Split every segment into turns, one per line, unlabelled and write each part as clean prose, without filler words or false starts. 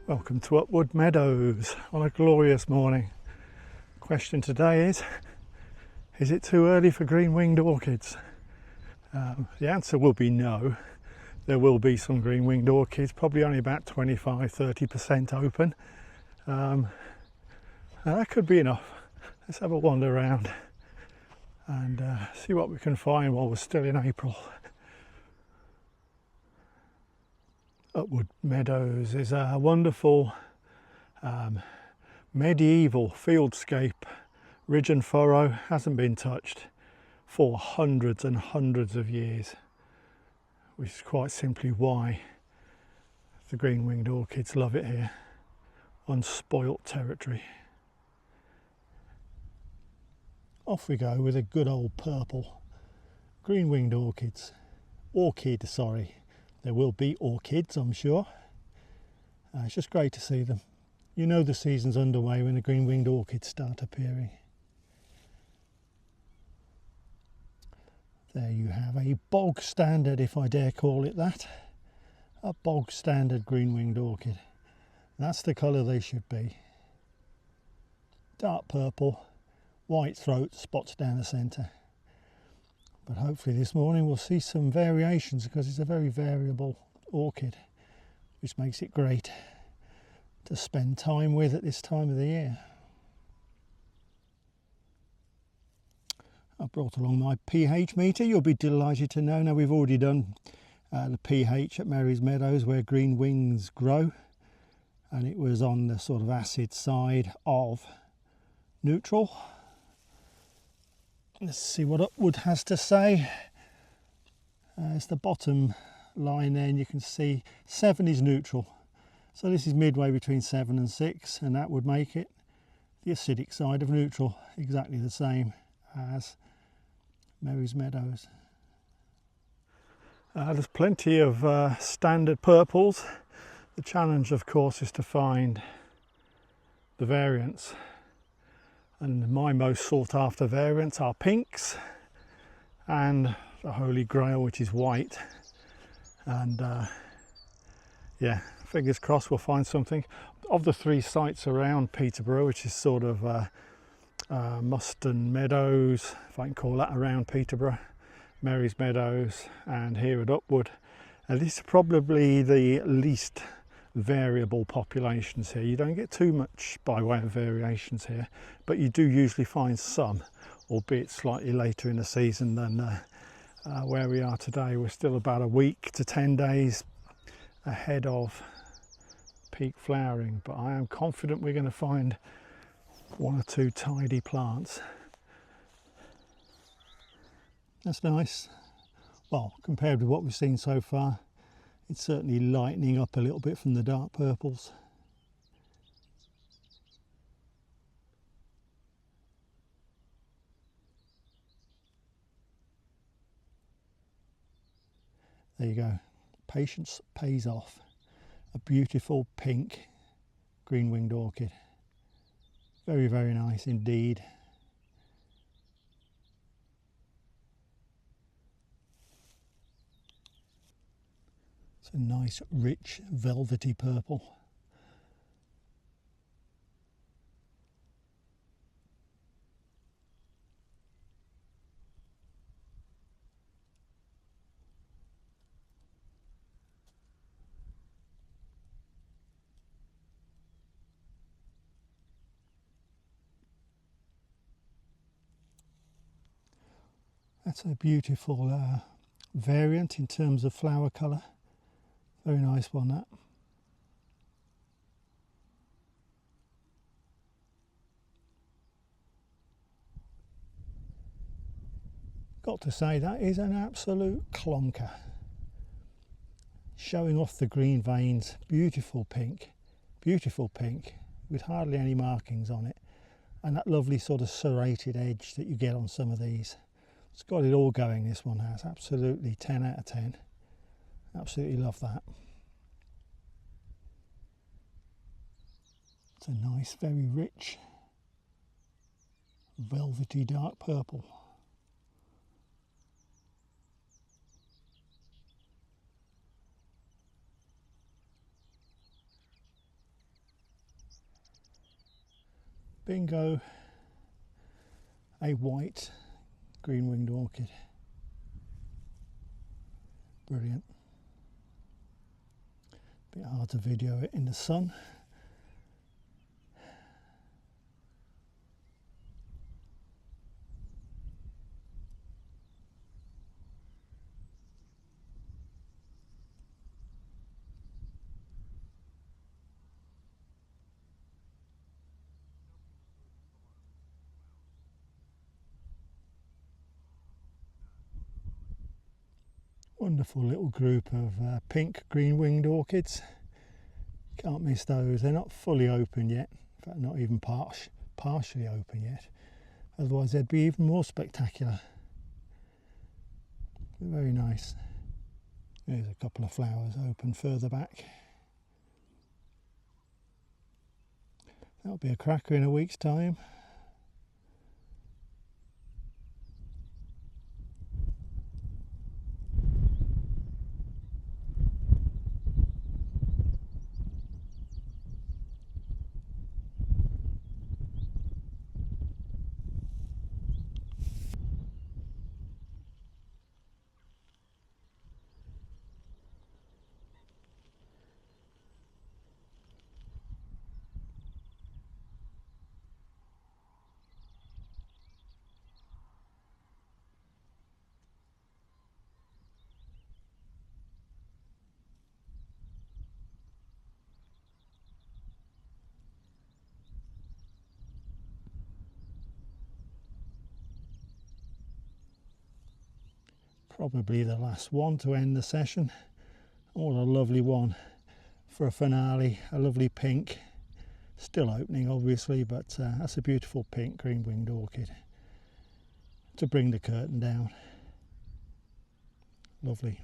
Welcome to Upwood Meadows on a glorious morning. Question today is it too early for green winged orchids? The answer will be no. There will be some green winged orchids, probably only about 25-30% open. And that could be enough. Let's have a wander around and see what we can find while we're still in April. Upwood Meadows is a wonderful medieval fieldscape, ridge and furrow, hasn't been touched for hundreds and hundreds of years, which is quite simply why the green winged orchids love it here. Unspoilt territory. Off we go with a good old purple. Green winged orchids. Orchid, sorry. There will be orchids, I'm sure. It's just great to see them. You know the season's underway when the green winged orchids start appearing. There you have a bog standard, if I dare call it that. A bog standard green winged orchid. That's the colour they should be. Dark purple, white throat, spots down the centre. But hopefully this morning we'll see some variations because it's a very variable orchid, which makes it great to spend time with at this time of the year. I brought along my pH meter. You'll be delighted to know. Now we've already done the pH at Mary's Meadows where green wings grow, and it was on the sort of acid side of neutral. Let's see what Upwood has to say. It's the bottom line there, and you can see 7 is neutral. So this is midway between 7 and 6, and that would make it the acidic side of neutral, exactly the same as Mary's Meadows. There's plenty of standard purples. The challenge, of course, is to find the variants. And my most sought after variants are pinks and the Holy Grail, which is white. And yeah, fingers crossed we'll find something. Of the 3 sites around Peterborough, which is sort of Muston Meadows, if I can call that, around Peterborough, Mary's Meadows, and here at Upwood, this is probably the least variable populations here. You don't get too much by way of variations here, but you do usually find some, albeit slightly later in the season than where we are today. We're still about a week to 10 days ahead of peak flowering, but I am confident we're going to find 1 or 2 tidy plants. That's nice. Well, compared with what we've seen so far, it's certainly lightening up a little bit from the dark purples. There you go. Patience pays off. A beautiful pink green winged orchid. Very, very nice indeed. It's a nice, rich, velvety purple. That's a beautiful variant in terms of flower colour. Very nice one, that. Got to say, that is an absolute clonker. Showing off the green veins, beautiful pink with hardly any markings on it, and that lovely sort of serrated edge that you get on some of these. It's got it all going, this one has. Absolutely 10 out of 10. Absolutely love that. It's a nice, very rich, velvety dark purple. Bingo, a white green winged orchid. Brilliant. Bit hard to video it in the sun. Wonderful little group of pink green winged orchids. Can't miss those. They're not fully open yet, in fact not even partially open yet, otherwise they'd be even more spectacular. Very nice. There's a couple of flowers open further back. That'll be a cracker in a week's time. Probably the last one to end the session. What a lovely one for a finale, a lovely pink. Still opening obviously, but that's a beautiful pink green winged orchid to bring the curtain down. Lovely.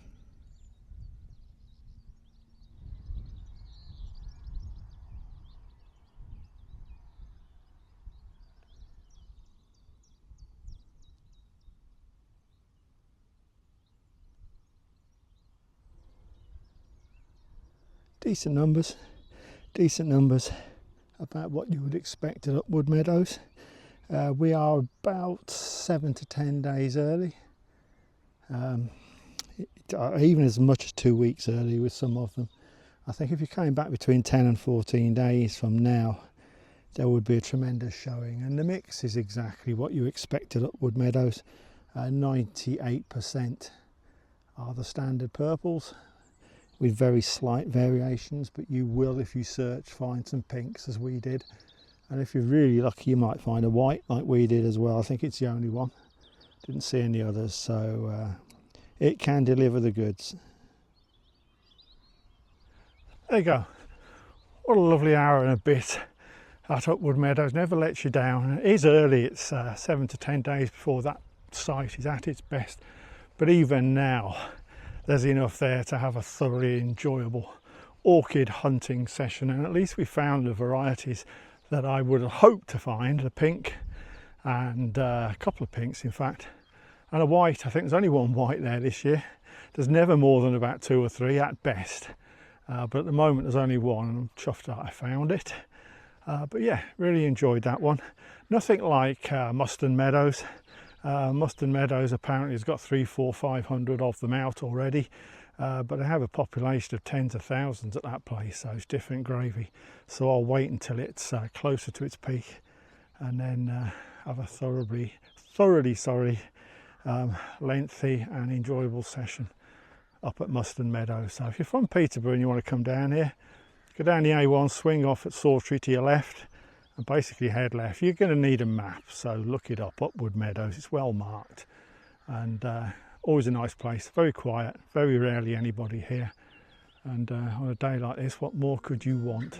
Decent numbers, about what you would expect at Upwood Meadows. We are about 7 to 10 days early, even as much as 2 weeks early with some of them. I think if you came back between 10 and 14 days from now, there would be a tremendous showing, and the mix is exactly what you expect at Upwood Meadows. 98% are the standard purples, with very slight variations, but you will, if you search, find some pinks as we did, and if you're really lucky you might find a white like we did as well. I think it's the only one, didn't see any others, so it can deliver the goods. There you go. What a lovely hour and a bit at Upwood Meadows. Never lets you down. It is early, it's 7 to 10 days before that site is at its best, but even now there's enough there to have a thoroughly enjoyable orchid hunting session, and at least we found the varieties that I would have hoped to find, the pink and a couple of pinks in fact, and a white. I think there's only one white there this year. There's never more than about 2 or 3 at best, but at the moment there's only one, and I'm chuffed that I found it. But yeah, really enjoyed that one. Nothing like Upwood Meadows. Upwood Meadows apparently has got 300, 400, 500 of them out already, but they have a population of tens of thousands at that place, so it's different gravy. So I'll wait until it's closer to its peak, and then have a thoroughly lengthy and enjoyable session up at Upwood Meadows. So if you're from Peterborough and you want to come down here, go down the A1, swing off at Sawtree to your left, and basically head left. You're going to need a map, so look it up, Upwood Meadows. It's well marked, and always a nice place, very quiet, very rarely anybody here, and on a day like this, what more could you want?